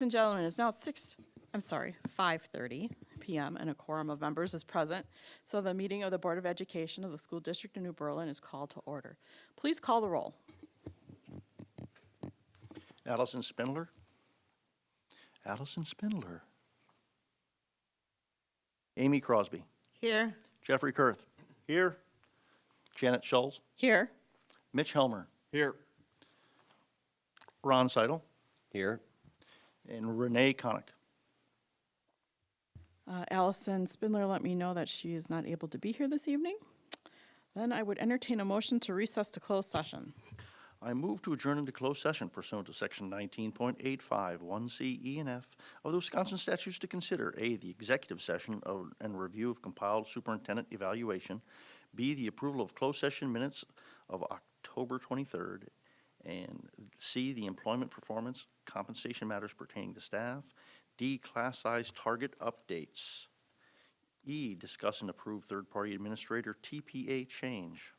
and gentlemen, it's now 5:30 PM, and a quorum of members is present. So the meeting of the Board of Education of the School District of New Berlin is called to order. Please call the roll. Allison Spindler. Allison Spindler. Amy Crosby. Here. Jeffrey Kurth. Here. Janet Schulz. Here. Mitch Helmer. Here. Ron Seidel. Here. And Renee Connick. Allison Spindler let me know that she is not able to be here this evening. Then I would entertain a motion to recess to closed session. I move to adjourn into closed session pursuant to Section 19.85, 1C, E, and F of the Wisconsin statutes to consider A, the executive session and review of compiled superintendent evaluation, B, the approval of closed session minutes of October 23rd, and C, the employment performance compensation matters pertaining to staff, D, class size target updates, E, discuss and approve third-party administrator TPA change.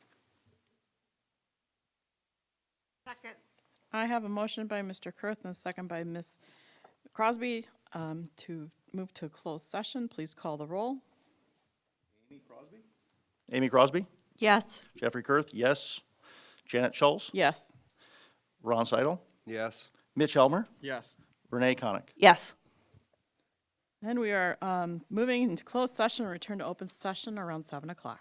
Second. I have a motion by Mr. Kurth and a second by Ms. Crosby to move to closed session. Please call the roll. Amy Crosby? Yes. Jeffrey Kurth, yes. Janet Schulz? Yes. Ron Seidel? Yes. Mitch Helmer? Yes. Renee Connick? Yes. Then we are moving into closed session and return to open session around 7 o'clock.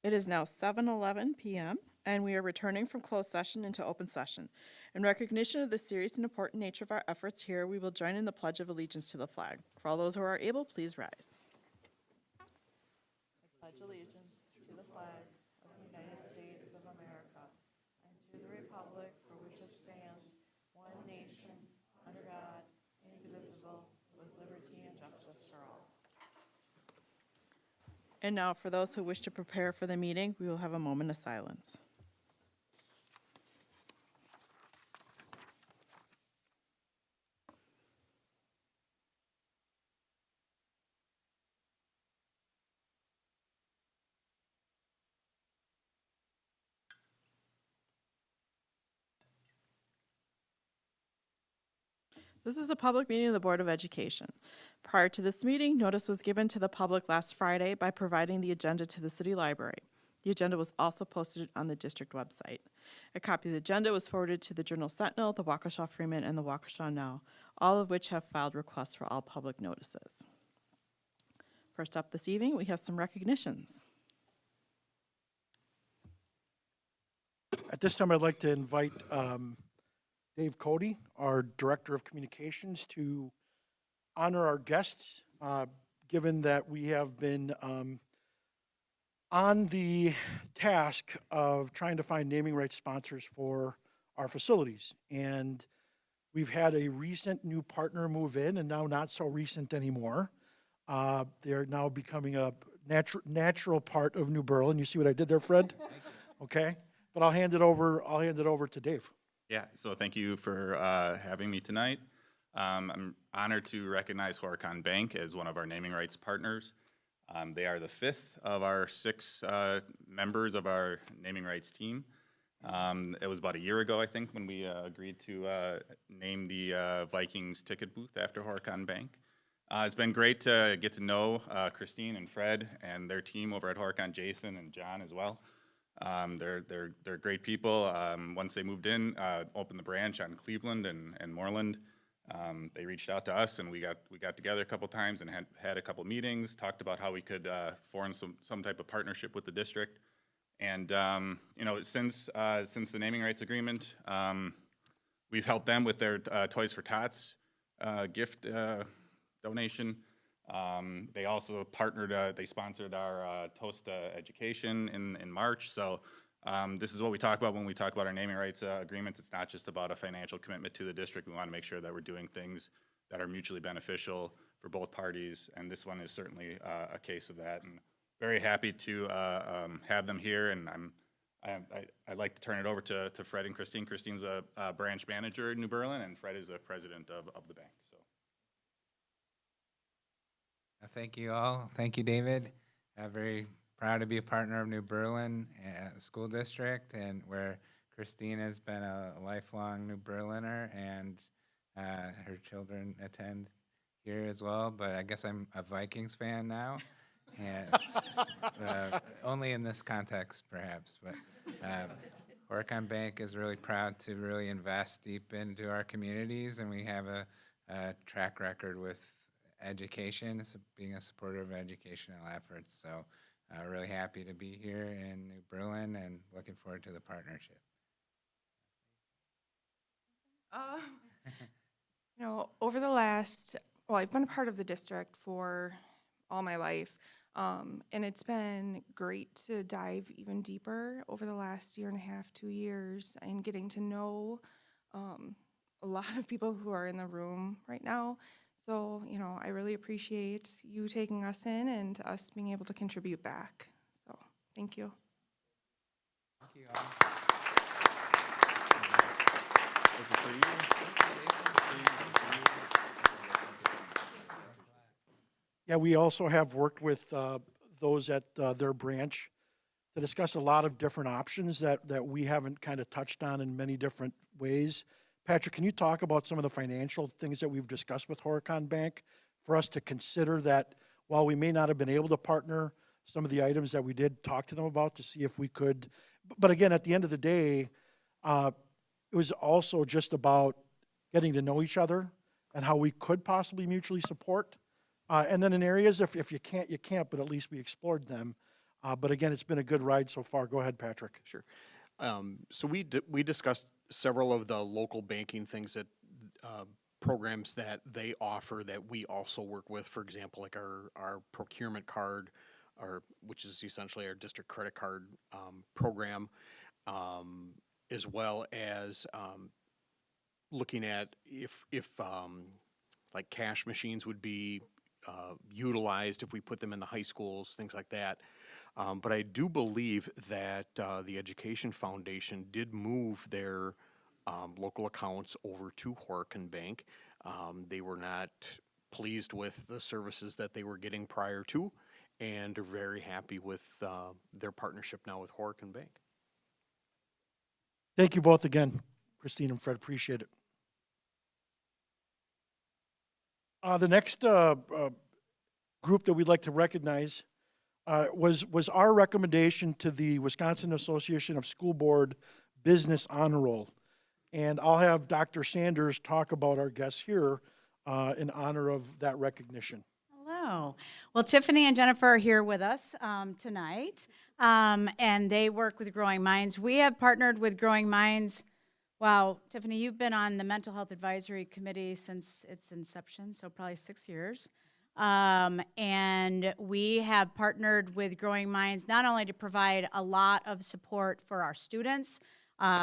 It is now 7:11 p.m., and we are returning from closed session into open session. In recognition of the serious and important nature of our efforts here, we will join in the Pledge of Allegiance to the flag. For all those who are able, please rise. I pledge allegiance to the flag of the United States of America and to the republic for which it stands, one nation, under God, indivisible, with liberty and justice for all. And now, for those who wish to prepare for the meeting, we will have a moment of silence. This is a public meeting of the Board of Education. Prior to this meeting, notice was given to the public last Friday by providing the agenda to the city library. The agenda was also posted on the district website. A copy of the agenda was forwarded to the Journal Sentinel, the Waukesha Freeman, and the Waukesha Now, all of which have filed requests for all public notices. First up this evening, we have some recognitions. At this time, I'd like to invite Dave Cody, our Director of Communications, to honor our guests, given that we have been on the task of trying to find naming rights sponsors for our facilities. And we've had a recent new partner move in, and now not so recent anymore. They're now becoming a natural part of New Berlin. You see what I did there, Fred? Okay, but I'll hand it over to Dave. Yeah, so thank you for having me tonight. I'm honored to recognize Horicon Bank as one of our naming rights partners. They are the fifth of our six members of our naming rights team. It was about a year ago, I think, when we agreed to name the Vikings ticket booth after Horicon Bank. It's been great to get to know Christine and Fred and their team over at Horicon, Jason and John as well. They're great people. Once they moved in, opened the branch on Cleveland and Moreland, they reached out to us, and we got together a couple times and had a couple meetings, talked about how we could form some type of partnership with the district. And you know, since the naming rights agreement, we've helped them with their Toys for Tots gift donation. They also partnered, they sponsored our Toast Education in March. So this is what we talk about when we talk about our naming rights agreements. It's not just about a financial commitment to the district. We want to make sure that we're doing things that are mutually beneficial for both parties, and this one is certainly a case of that. And very happy to have them here, and I'd like to turn it over to Fred and Christine. Christine's a branch manager in New Berlin, and Fred is the president of the bank. So. Thank you all. Thank you, David. I'm very proud to be a partner of New Berlin School District, and where Christine has been a lifelong New Berliner, and her children attend here as well. But I guess I'm a Vikings fan now, and only in this context, perhaps. But Horicon Bank is really proud to really invest deep into our communities, and we have a track record with education, being a supporter of educational efforts. So really happy to be here in New Berlin and looking forward to the partnership. You know, over the last, well, I've been a part of the district for all my life, and it's been great to dive even deeper over the last year and a half, 2 years, and getting to know a lot of people who are in the room right now. So, you know, I really appreciate you taking us in and us being able to contribute back. So, thank you. Thank you all. Yeah, we also have worked with those at their branch to discuss a lot of different options that we haven't kind of touched on in many different ways. Patrick, can you talk about some of the financial things that we've discussed with Horicon Bank for us to consider that while we may not have been able to partner, some of the items that we did talk to them about to see if we could. But again, at the end of the day, it was also just about getting to know each other and how we could possibly mutually support. And then in areas, if you can't, you can't, but at least we explored them. But again, it's been a good ride so far. Go ahead, Patrick. Sure. So we discussed several of the local banking things that, programs that they offer that we also work with. For example, like our procurement card, which is essentially our district credit card program, as well as looking at if like cash machines would be utilized if we put them in the high schools, things like that. But I do believe that the Education Foundation did move their local accounts over to Horicon Bank. They were not pleased with the services that they were getting prior to, and are very happy with their partnership now with Horicon Bank. Thank you both again, Christine and Fred. Appreciate it. The next group that we'd like to recognize was our recommendation to the Wisconsin Association of School Board Business Honor Roll. And I'll have Dr. Sanders talk about our guests here in honor of that recognition. Hello. Well, Tiffany and Jennifer are here with us tonight, and they work with Growing Minds. We have partnered with Growing Minds. Wow, Tiffany, you've been on the Mental Health Advisory Committee since its inception, so probably 6 years. And we have partnered with Growing Minds not only to provide a lot of support for our students.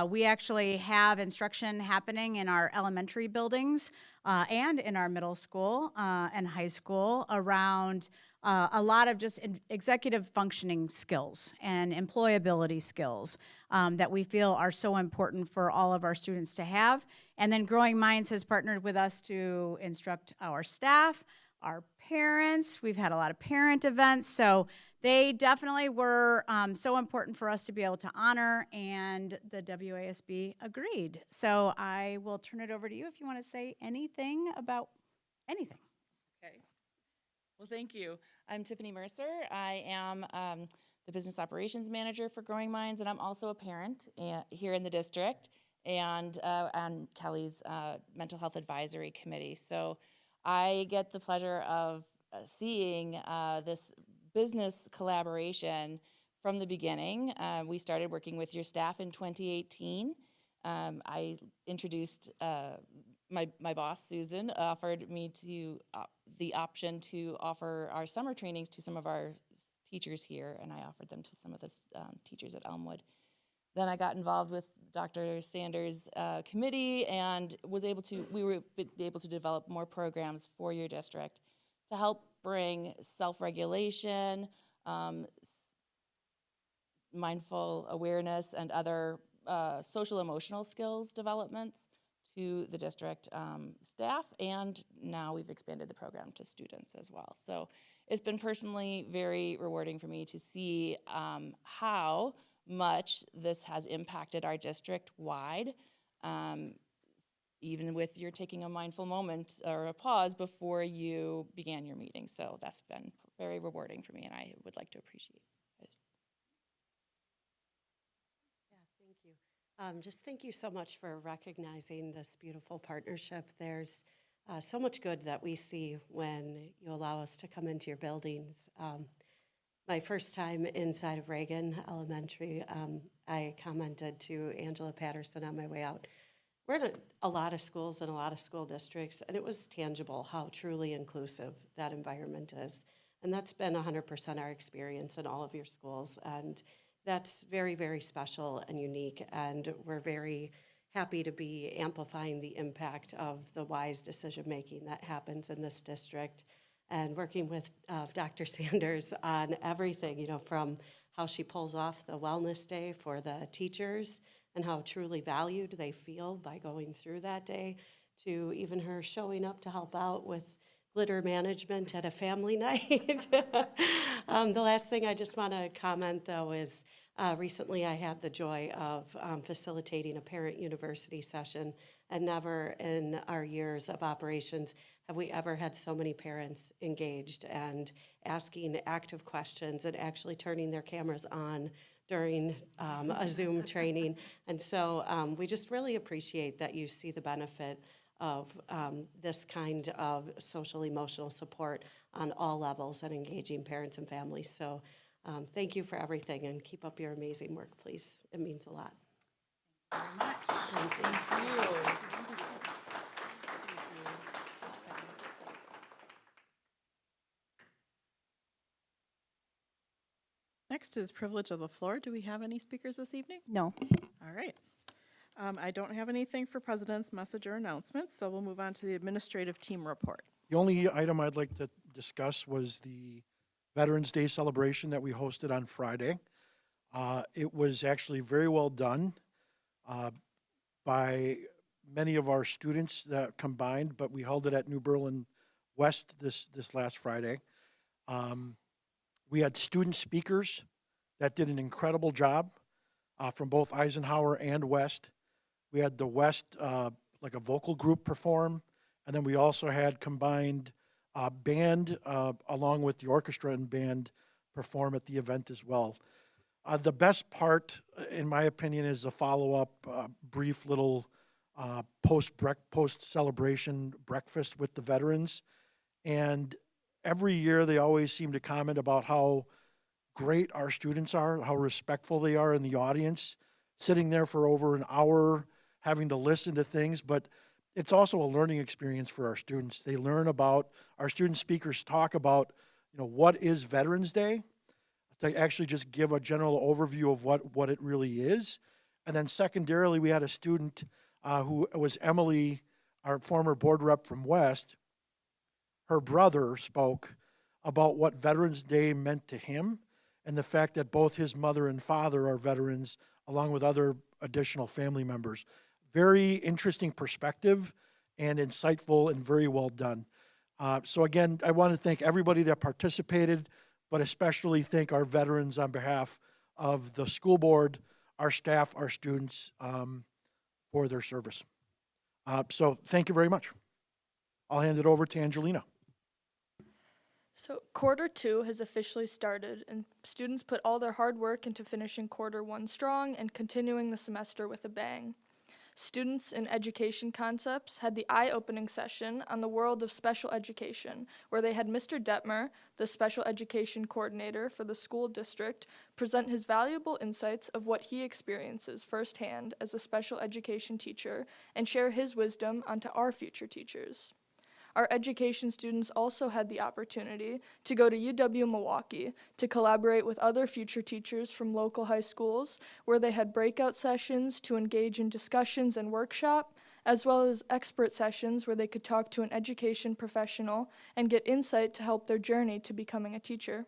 We actually have instruction happening in our elementary buildings and in our middle school and high school around a lot of just executive functioning skills and employability skills that we feel are so important for all of our students to have. And then Growing Minds has partnered with us to instruct our staff, our parents. We've had a lot of parent events. So they definitely were so important for us to be able to honor, and the WASB agreed. So I will turn it over to you if you want to say anything about anything. Okay. Well, thank you. I'm Tiffany Mercer. I am the business operations manager for Growing Minds, and I'm also a parent here in the district and on Kelly's mental health advisory committee. So I get the pleasure of seeing this business collaboration from the beginning. We started working with your staff in 2018. I introduced my boss, Susan, offered me to the option to offer our summer trainings to some of our teachers here, and I offered them to some of the teachers at Elmwood. Then I got involved with Dr. Sanders' committee and we were able to develop more programs for your district to help bring self-regulation, mindful awareness, and other social emotional skills developments to the district staff, and now we've expanded the program to students as well. So it's been personally very rewarding for me to see how much this has impacted our district-wide, even with your taking a mindful moment or a pause before you began your meeting. So that's been very rewarding for me, and I would like to appreciate it. Yeah, thank you. Just thank you so much for recognizing this beautiful partnership. There's so much good that we see when you allow us to come into your buildings. My first time inside of Reagan Elementary, I commented to Angela Patterson on my way out. We're in a lot of schools and a lot of school districts, and it was tangible how truly inclusive that environment is. And that's been 100% our experience in all of your schools. And that's very, very special and unique. And we're very happy to be amplifying the impact of the wise decision-making that happens in this district, and working with Dr. Sanders on everything, you know, from how she pulls off the wellness day for the teachers and how truly valued they feel by going through that day, to even her showing up to help out with glitter management at a family night. The last thing I just want to comment, though, is recently I had the joy of facilitating a parent university session, and never in our years of operations have we ever had so many parents engaged and asking active questions and actually turning their cameras on during a Zoom training. And so we just really appreciate that you see the benefit of this kind of social emotional support on all levels and engaging parents and families. So Thank you for everything, and keep up your amazing work, please. It means a lot. Next is privilege of the floor. Do we have any speakers this evening? No. All right. I don't have anything for president's message or announcements, so we'll move on to the administrative team report. The only item I'd like to discuss was the Veterans Day celebration that we hosted on Friday. It was actually very well done by many of our students that combined, but we held it at New Berlin West this last Friday. We had student speakers that did an incredible job from both Eisenhower and West. We had the West, like a vocal group perform, and then we also had combined band along with the orchestra and band perform at the event as well. The best part, in my opinion, is a follow-up brief little post-celebration breakfast with the veterans. And every year they always seem to comment about how great our students are, how respectful they are in the audience, sitting there for over an hour, having to listen to things, but it's also a learning experience for our students. They learn about, our student speakers talk about, what is Veterans Day, to actually just give a general overview of what it really is. And then secondarily, we had a student who was Emily, our former board rep from West. Her brother spoke about what Veterans Day meant to him and the fact that both his mother and father are veterans, along with other additional family members. Very interesting perspective and insightful and very well done. So again, I want to thank everybody that participated, but especially thank our veterans on behalf of the school board, our staff, our students, for their service. So thank you very much. I'll hand it over to Angelina. So quarter 2 has officially started, and students put all their hard work into finishing quarter 1 strong and continuing the semester with a bang. Students in education concepts had the eye-opening session on the world of special education, where they had Mr. Detmer, the special education coordinator for the school district, present his valuable insights of what he experiences firsthand as a special education teacher and share his wisdom onto our future teachers. Our education students also had the opportunity to go to UW-Milwaukee to collaborate with other future teachers from local high schools, where they had breakout sessions to engage in discussions and workshop, as well as expert sessions where they could talk to an education professional and get insight to help their journey to becoming a teacher.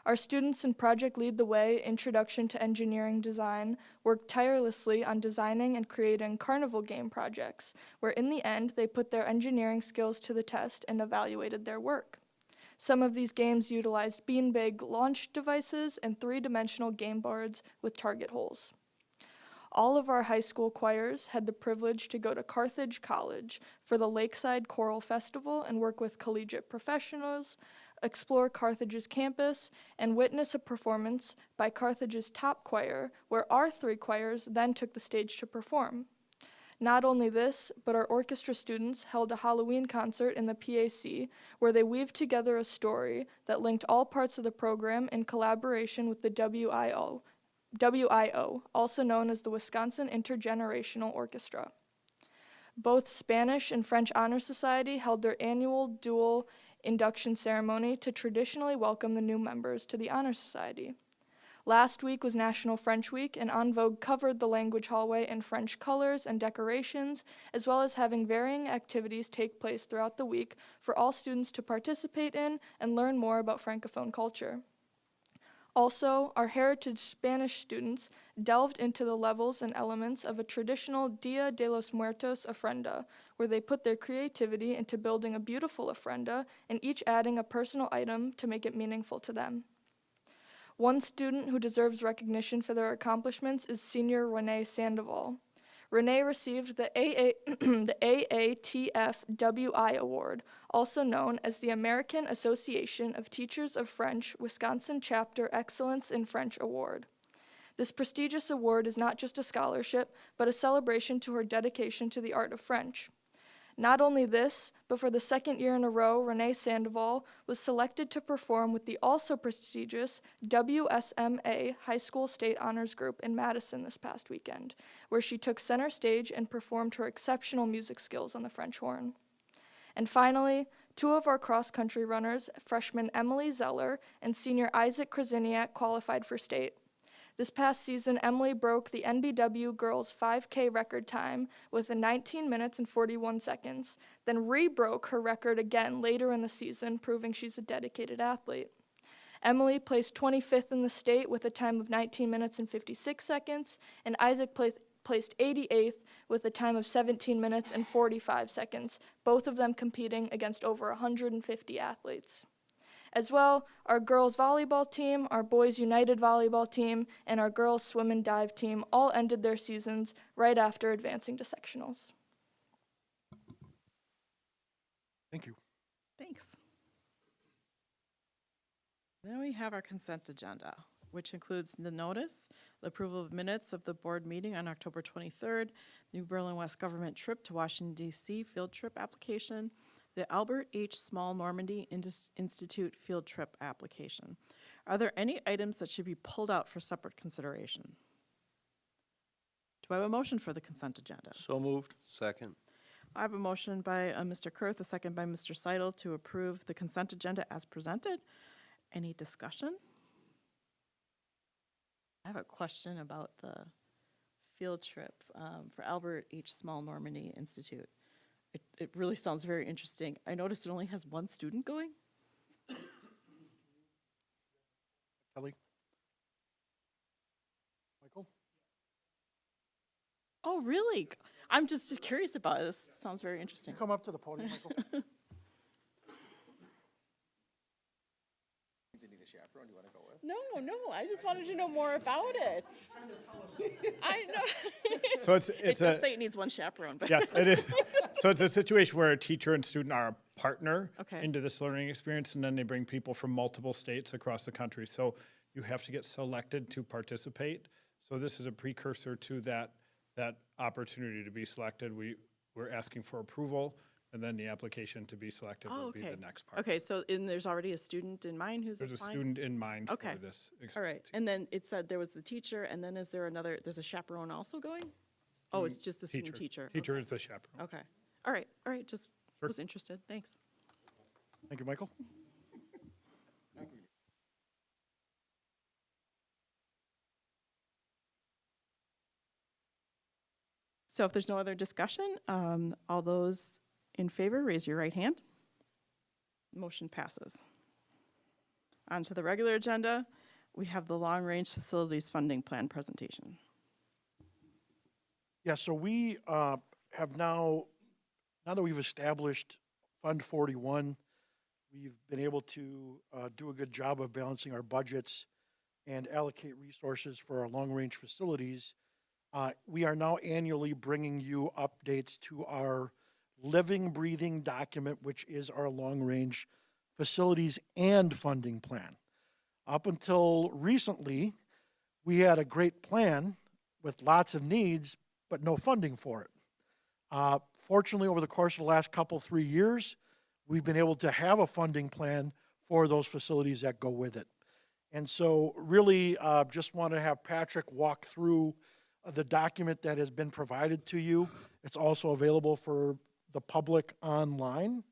Our students in Project Lead the Way, Introduction to Engineering Design, worked tirelessly on designing and creating carnival game projects, where in the end they put their engineering skills to the test and evaluated their work. Some of these games utilized beanbag launch devices and 3-dimensional game boards with target holes. All of our high school choirs had the privilege to go to Carthage College for the Lakeside Choral Festival and work with collegiate professionals, explore Carthage's campus, and witness a performance by Carthage's top choir, where our 3 choirs then took the stage to perform. Not only this, but our orchestra students held a Halloween concert in the PAC, where they weaved together a story that linked all parts of the program in collaboration with the WIO, also known as the Wisconsin Intergenerational Orchestra. Both Spanish and French Honor Society held their annual dual induction ceremony to traditionally welcome the new members to the Honor Society. Last week was National French Week, and En Vogue covered the language hallway in French colors and decorations, as well as having varying activities take place throughout the week for all students to participate in and learn more about Francophone culture. Also, our heritage Spanish students delved into the levels and elements of a traditional Dia de los Muertos ofrenda, where they put their creativity into building a beautiful ofrenda and each adding a personal item to make it meaningful to them. One student who deserves recognition for their accomplishments is senior Renee Sandoval. Renee received the AATF-WI Award, also known as the American Association of Teachers of French Wisconsin Chapter Excellence in French Award. This prestigious award is not just a scholarship, but a celebration to her dedication to the art of French. Not only this, but for the second year in a row, Renee Sandoval was selected to perform with the also prestigious WSMA High School State Honors Group in Madison this past weekend, where she took center stage and performed her exceptional music skills on the French horn. And finally, two of our cross-country runners, freshman Emily Zeller and senior Isaac Krasiniak, qualified for state. This past season, Emily broke the NBW girls 5K record time with 19 minutes and 41 seconds, then re-broke her record again later in the season, proving she's a dedicated athlete. Emily placed 25th in the state with a time of 19 minutes and 56 seconds, and Isaac placed 88th with a time of 17 minutes and 45 seconds, both of them competing against over 150 athletes. As well, our girls volleyball team, our boys united volleyball team, and our girls swim and dive team all ended their seasons right after advancing to sectionals. Thank you. Thanks. Then we have our consent agenda, which includes the notice, the approval of minutes of the board meeting on October 23rd, New Berlin West government trip to Washington, D.C. field trip application, the Albert H. Small Normandy Institute field trip application. Are there any items that should be pulled out for separate consideration? Do I have a motion for the consent agenda? So moved. Second. I have a motion by Mr. Kurth, a second by Mr. Seidel to approve the consent agenda as presented. Any discussion? I have a question about the field trip for Albert H. Small Normandy Institute. It really sounds very interesting. I noticed it only has one student going. Kelly? Michael? Oh, really? I'm just curious about it. This sounds very interesting. Come up to the podium, Michael. No, I just wanted to know more about it. I know. So It it's does a, say it needs one chaperone, but. yes, it is. So it's a situation where a teacher and student are a partner Okay. into this learning experience, and then they bring people from multiple states across the country. So you have to get selected to participate. So this is a precursor to that opportunity to be selected. We're asking for approval, and then the application to be selected Oh, will be okay. the next part. Okay, so there's already a student in mind who's There's a applying? student in mind Okay. for this experience. All right, and then it said there was the teacher, and then is there there's a chaperone also going? Oh, it's just the student teacher. Teacher is the chaperone. Okay, all right, just Sure. was interested, thanks. Thank you, Michael. So if there's no other discussion, all those in favor, raise your right hand. Motion passes. On to the regular agenda, we have the long-range facilities funding plan presentation. Yeah, so we have now that we've established Fund 41, we've been able to do a good job of balancing our budgets and allocate resources for our long-range facilities. We are now annually bringing you updates to our living, breathing document, which is our long-range facilities and funding plan. Up until recently, we had a great plan with lots of needs, but no funding for it. Fortunately, over the course of the last 3 years, we've been able to have a funding plan for those facilities that go with it. And so really just want to have Patrick walk through the document that has been provided to you. It's also available for the public online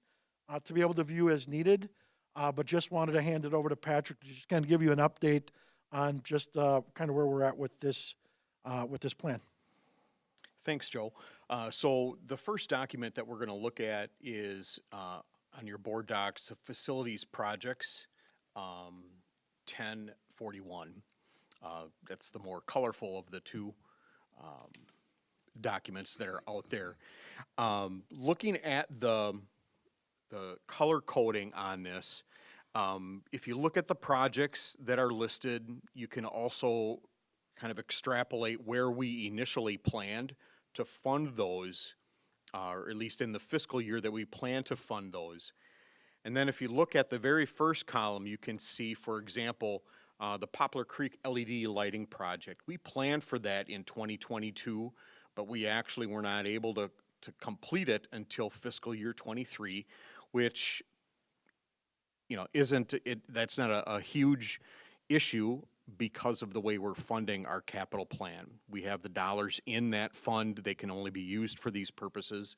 to be able to view as needed. But just wanted to hand it over to Patrick to just kind of give you an update on just kind of where we're at with this plan. Thanks, Joe. So the first document that we're going to look at is on your board docs, the facilities projects 1041. That's the more colorful of the two documents that are out there. Looking at the color coding on this, if you look at the projects that are listed, you can also kind of extrapolate where we initially planned to fund those, or at least in the fiscal year that we plan to fund those. And then if you look at the very first column, you can see, for example, the Poplar Creek LED lighting project. We planned for that in 2022, but we actually were not able to to complete it until fiscal year '23, which, you know, that's not a huge issue because of the way we're funding our capital plan. We have the dollars in that fund. They can only be used for these purposes.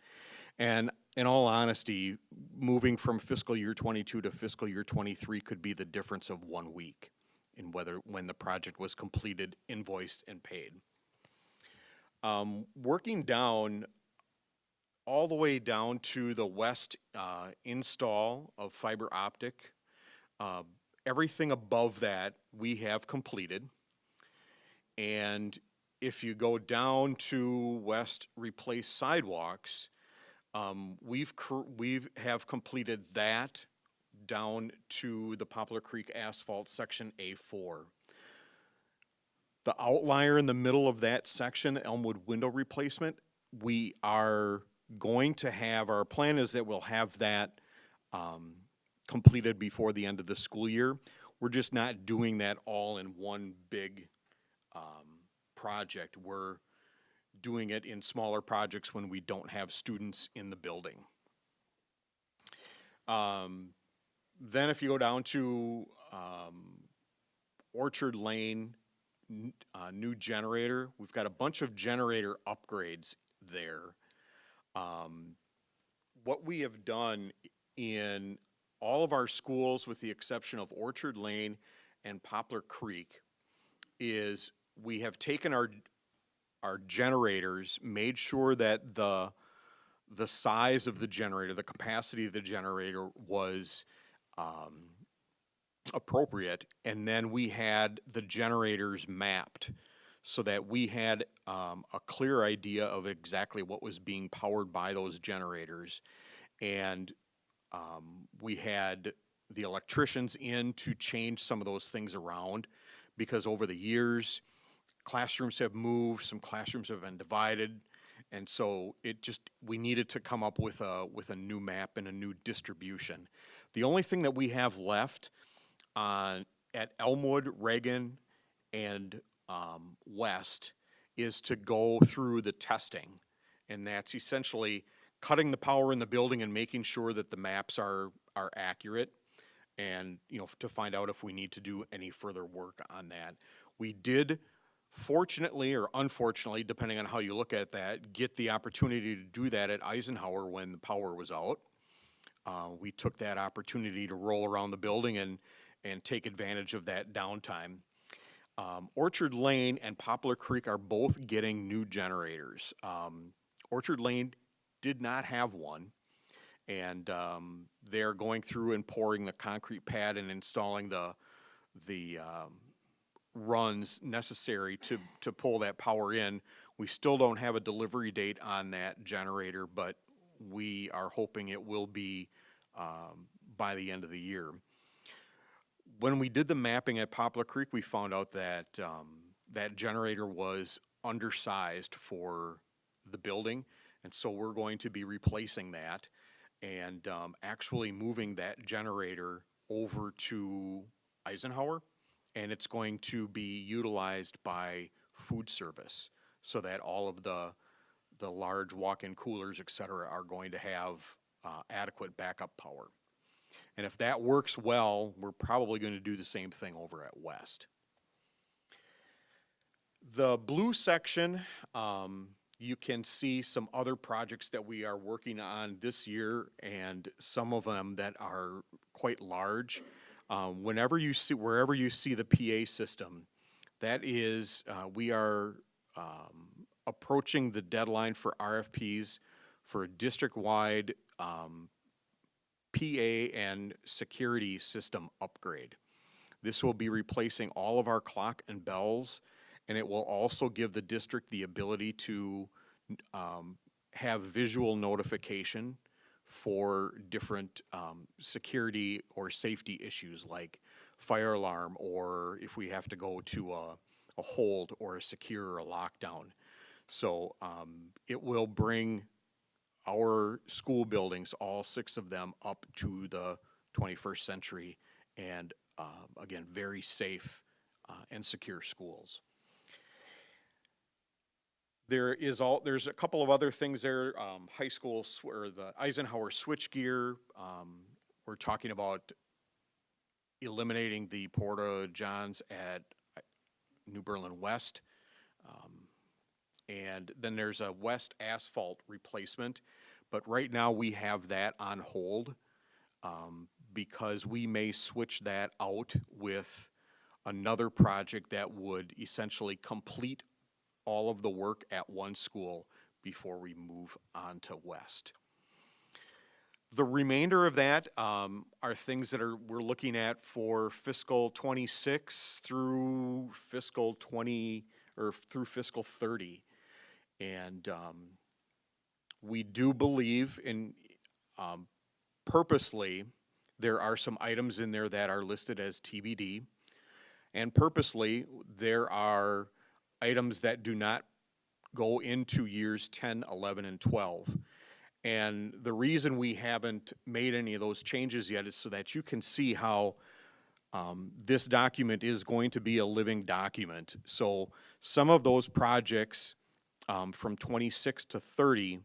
And in all honesty, moving from fiscal year '22 to fiscal year '23 could be the difference of 1 week in when the project was completed, invoiced, and paid. Working down, all the way down to the west install of fiber optic, everything above that we have completed. And if you go down to west replace sidewalks, we have completed that down to the Poplar Creek asphalt section A4. The outlier in the middle of that section, Elmwood window replacement, we are going to have, our plan is that we'll have that completed before the end of the school year. We're just not doing that all in one big project. We're doing it in smaller projects when we don't have students in the building. Then if you go down to Orchard Lane, new generator, we've got a bunch of generator upgrades there. What we have done in all of our schools, with the exception of Orchard Lane and Poplar Creek, is we have taken our generators, made sure that the size of the generator, the capacity of the generator was appropriate, and then we had the generators mapped so that we had a clear idea of exactly what was being powered by those generators. And we had the electricians in to change some of those things around, because over the years, classrooms have moved, some classrooms have been divided, and so we needed to come up with a new map and a new distribution. The only thing that we have left at Elmwood, Reagan, and West is to go through the testing, and that's essentially cutting the power in the building and making sure that the maps are accurate, and to find out if we need to do any further work on that. We did, fortunately or unfortunately, depending on how you look at that, get the opportunity to do that at Eisenhower when the power was out. We took that opportunity to roll around the building and take advantage of that downtime. Orchard Lane and Poplar Creek are both getting new generators. Orchard Lane did not have one, and they're going through and pouring the concrete pad and installing the runs necessary to pull that power in. We still don't have a delivery date on that generator, but we are hoping it will be by the end of the year. When we did the mapping at Poplar Creek, we found out that that generator was undersized for the building, and so we're going to be replacing that and actually moving that generator over to Eisenhower, and it's going to be utilized by food service so that all of the large walk-in coolers, et cetera, are going to have adequate backup power. And if that works well, we're probably going to do the same thing over at West. The blue section, you can see some other projects that we are working on this year, and some of them that are quite large. Wherever you see the PA system, that is, we are approaching the deadline for RFPs for a district-wide PA and security system upgrade. This will be replacing all of our clock and bells, and it will also give the district the ability to have visual notification for different security or safety issues like fire alarm, or if we have to go to a hold or a secure or a lockdown. So it will bring our school buildings, all 6 of them, up to the 21st century, and again, very safe and secure schools. There's a couple of other things there, high school, or the Eisenhower switchgear. We're talking about eliminating the Porta Johns at New Berlin West. And then there's a west asphalt replacement, but right now we have that on hold because we may switch that out with another project that would essentially complete all of the work at one school before we move on to west. The remainder of that are things that we're looking at for fiscal 26 through fiscal 30. And we do believe in, purposely, there are some items in there that are listed as TBD. And purposely, there are items that do not go into years 10, 11, and 12. And the reason we haven't made any of those changes yet is so that you can see how this document is going to be a living document. So some of those projects from 26 to 30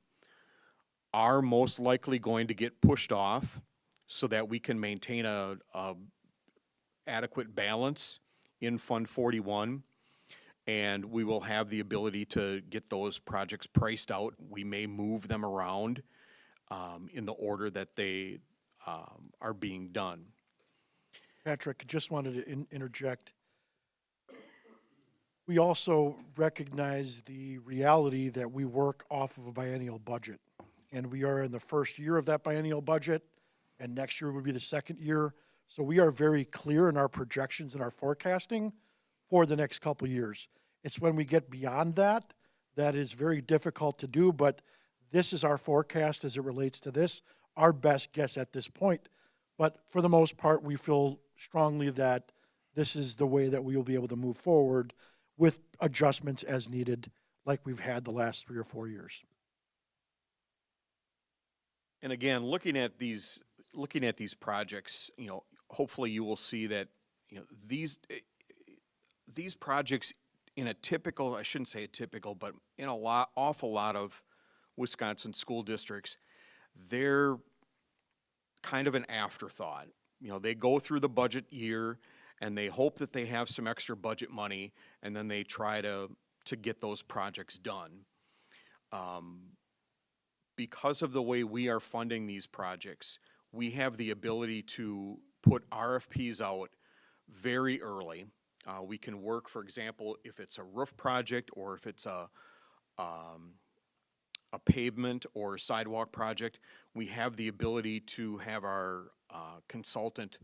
are most likely going to get pushed off so that we can maintain a adequate balance in Fund 41. And we will have the ability to get those projects priced out. We may move them around in the order that they are being done. Patrick, just wanted to interject. We also recognize the reality that we work off of a biennial budget. And we are in the first year of that biennial budget, and next year would be the second year. So we are very clear in our projections and our forecasting for the next couple of years. It's when we get beyond that that is very difficult to do, but this is our forecast as it relates to this, our best guess at this point. But for the most part, we feel strongly that this is the way that we will be able to move forward with adjustments as needed, like we've had the last 3 or 4 years. And again, looking at these projects, hopefully you will see that, these projects in a typical, I shouldn't say a typical, but in awful lot of Wisconsin school districts, they're kind of an afterthought. They go through the budget year and they hope that they have some extra budget money, and then they try to get those projects done. Because of the way we are funding these projects, we have the ability to put RFPs out very early. We can work, for example, if it's a roof project or if it's a pavement or sidewalk project, we have the ability to have our consultant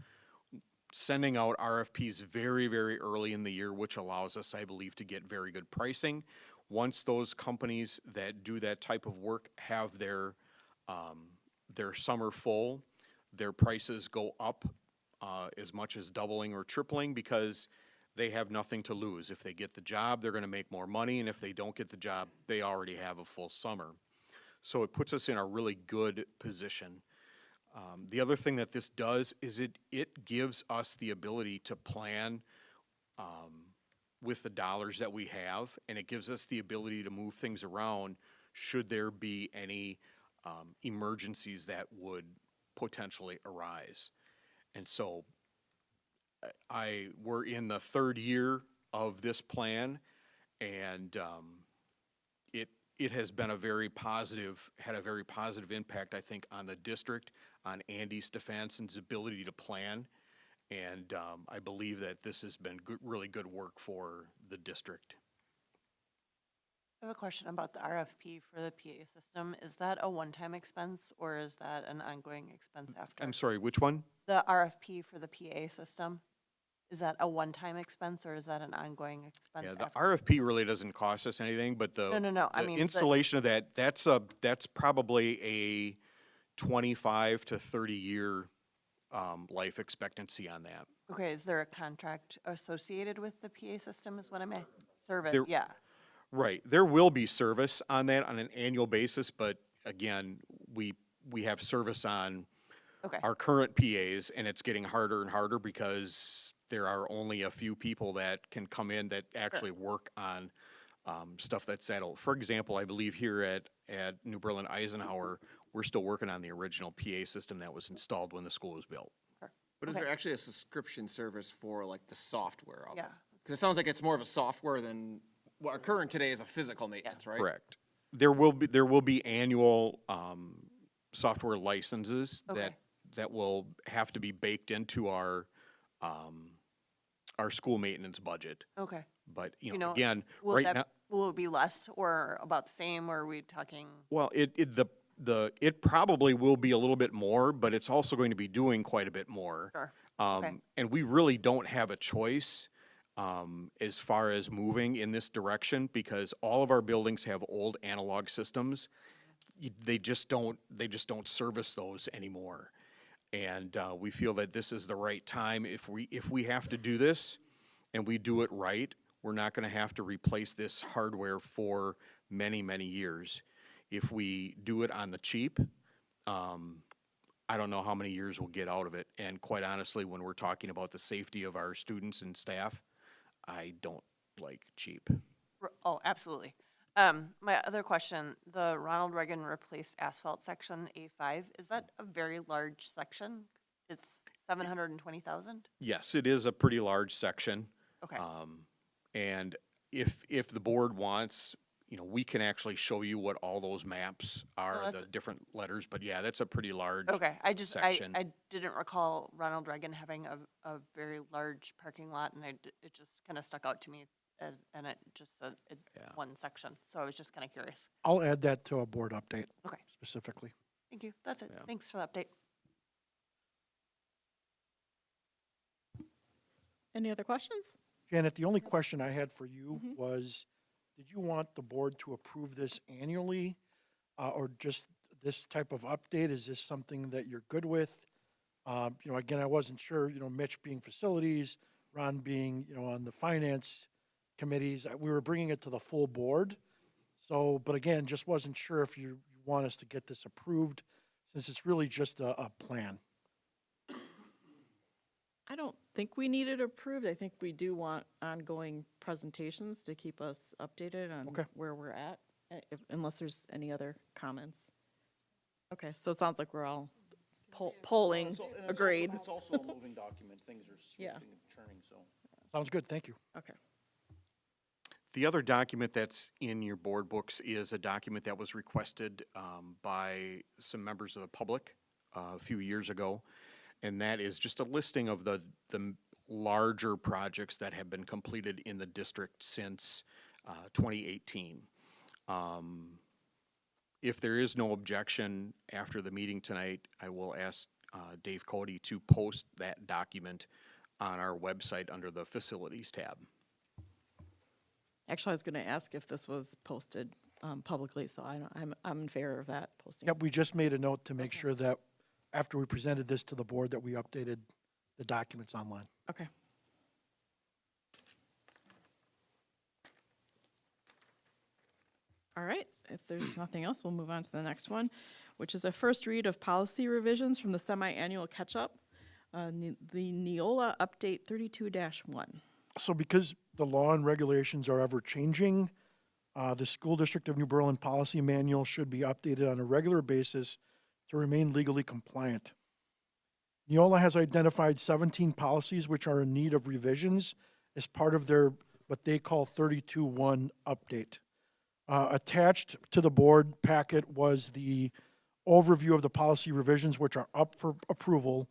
sending out RFPs very, very early in the year, which allows us, I believe, to get very good pricing. Once those companies that do that type of work have their summer full, their prices go up as much as doubling or tripling because they have nothing to lose. If they get the job, they're going to make more money, and if they don't get the job, they already have a full summer. So it puts us in a really good position. The other thing that this does is it gives us the ability to plan with the dollars that we have, and it gives us the ability to move things around should there be any emergencies that would potentially arise. And so we're in the third year of this plan, and it has been had a very positive impact, I think, on the district, on Andy Stefanson's ability to plan. And I believe that this has been really good work for the district. I have a question about the RFP for the PA system. Is that a one-time expense or is that an ongoing expense after? I'm sorry, which one? The RFP for the PA system. Is that a one-time expense or is that an ongoing expense? Yeah, the after? RFP really doesn't cost us anything, but the No. I mean, installation of that's probably a 25 to 30 year life expectancy on that. okay, is there a contract associated with the PA system is what I meant? Service, There- yeah. Right. There will be service on that on an annual basis, but again, we have service on Okay. our current PAs, and it's getting harder and harder because there are only a few people that can come in that actually work on stuff that's settled. For example, I believe here at New Berlin Eisenhower, we're still working on the original PA system that was installed when the school was built. But is there actually a subscription service for like the software of it? Yeah. Because it sounds like it's more of a software than what our current today is a physical maintenance, right? Correct. There will be annual software licenses Okay. that will have to be baked into our school maintenance budget. Okay. But You know, again, will right that, now, will it be less or about the same, or are we talking? well, it probably will be a little bit more, but it's also going to be doing quite a bit more. Sure. Okay. And we really don't have a choice as far as moving in this direction, because all of our buildings have old analog systems. They just don't service those anymore. And we feel that this is the right time. If we have to do this and we do it right, we're not going to have to replace this hardware for many, many years. If we do it on the cheap, I don't know how many years we'll get out of it. And quite honestly, when we're talking about the safety of our students and staff, I don't like cheap. Oh, absolutely. My other question, the Ronald Reagan replaced asphalt section A5, is that a very large section? It's 720,000? Yes, it is a pretty large section. Okay. And if the board wants, we can actually show you what all those maps are, that's- the different letters, but yeah, that's a pretty large Okay, section. I didn't recall Ronald Reagan having a very large parking lot, and it just kind of stuck out to me, and it just said one section, so I was just kind of curious. I'll add that to a board update Okay, specifically. thank you, that's it, Yeah. thanks for the update. Any other questions? Janet, the only question I had for you was, did you want the board to approve this annually, or just this type of update? Is this something that you're good with? Again, I wasn't sure, Mitch being facilities, Ron being, on the finance committees, we were bringing it to the full board. So, but again, just wasn't sure if you want us to get this approved, since it's really just a plan. I don't think we need it approved. I think we do want ongoing presentations to keep us updated on Okay. where we're at, unless there's any other comments. Okay, so it sounds like we're all polling, agreed. It's also a moving document. Things are Yeah. shifting and turning, so. Sounds good, thank you. Okay. The other document that's in your board books is a document that was requested by some members of the public a few years ago. And that is just a listing of the larger projects that have been completed in the district since 2018. If there is no objection after the meeting tonight, I will ask Dave Cody to post that document on our website under the Facilities tab. Actually, I was going to ask if this was posted publicly, so I'm in favor of that posting. Yep, we just made a note to make sure that after we presented this to the board, that we updated the documents online. Okay. All right, if there's nothing else, we'll move on to the next one, which is a first read of policy revisions from the semi-annual catch-up, the Neola Update 32-1. So because the law and regulations are ever changing, the School District of New Berlin Policy Manual should be updated on a regular basis to remain legally compliant. Neola has identified 17 policies which are in need of revisions as part of their, what they call 32-1 update. Attached to the board packet was the overview of the policy revisions which are up for approval,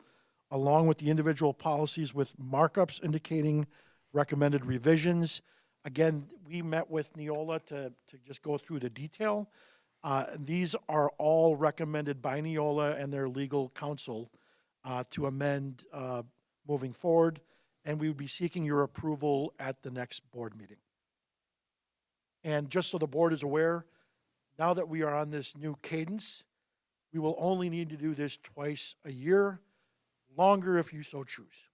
along with the individual policies with markups indicating recommended revisions. Again, we met with Neola to just go through the detail. These are all recommended by Neola and their legal counsel to amend moving forward, and we would be seeking your approval at the next board meeting. And just so the board is aware, now that we are on this new cadence, we will only need to do this twice a year, longer if you so choose.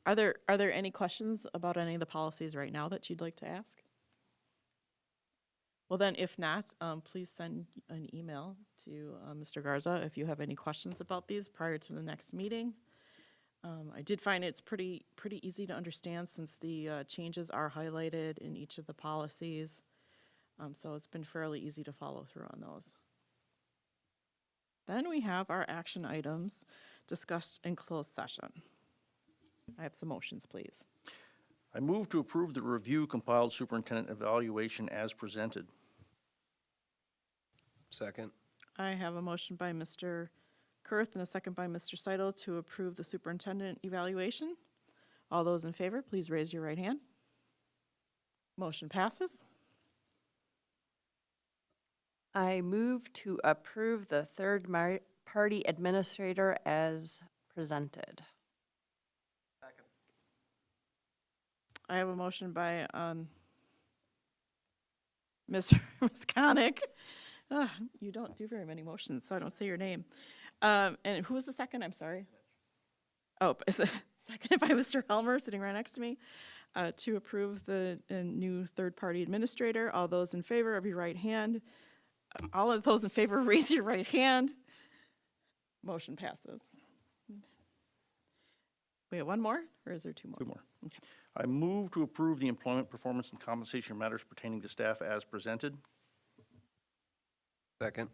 Are there any questions about any of the policies right now that you'd like to ask? Well, then, if not, please send an email to Mr. Garza if you have any questions about these prior to the next meeting. I did find it's pretty easy to understand since the changes are highlighted in each of the policies. So it's been fairly easy to follow through on those. Then we have our action items discussed in closed session. I have some motions, please. I move to approve the review compiled superintendent evaluation as presented. Second. I have a motion by Mr. Kurth and a second by Mr. Seidel to approve the superintendent evaluation. All those in favor, please raise your right hand. Motion passes. I move to approve the third-party administrator as presented. I have a motion by Ms. Koenig. You don't do very many motions, so I don't say your name. And who was the second? I'm sorry. Oh, is it seconded by Mr. Helmer, sitting right next to me, to approve the new third-party administrator. All those in favor of your right hand. All of those in favor, raise your right hand. Motion passes. We have one more, or is there two more? Two more. Okay. I move to approve the employment, performance, and compensation matters pertaining to staff as presented. Second.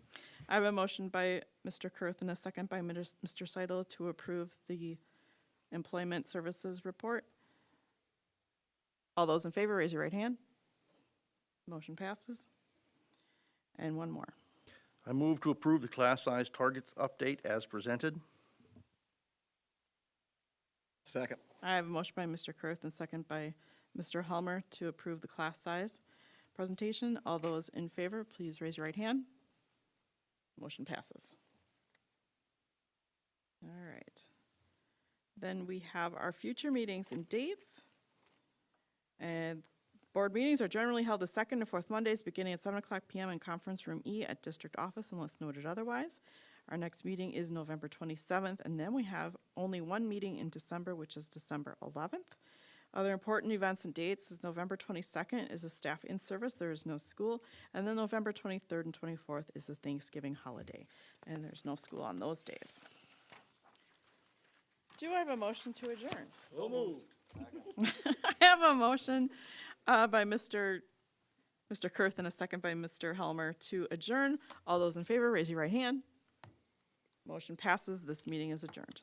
I have a motion by Mr. Kurth and a second by Mr. Seidel to approve the employment services report. All those in favor, raise your right hand. Motion passes. And one more. I move to approve the class size targets update as presented. Second. I have a motion by Mr. Kurth and second by Mr. Helmer to approve the class size presentation. All those in favor, please raise your right hand. Motion passes. All right. Then we have our future meetings and dates. And board meetings are generally held the second and fourth Mondays beginning at 7:00 p.m. in Conference Room E at District Office unless noted otherwise. Our next meeting is November 27th, and then we have only one meeting in December, which is December 11th. Other important events and dates is November 22nd is a staff in-service, there is no school, and then November 23rd and 24th is the Thanksgiving holiday, and there's no school on those days. Do I have a motion to adjourn? So moved. I have a motion by Mr. Kurth and a second by Mr. Helmer to adjourn. All those in favor, raise your right hand. Motion passes. This meeting is adjourned.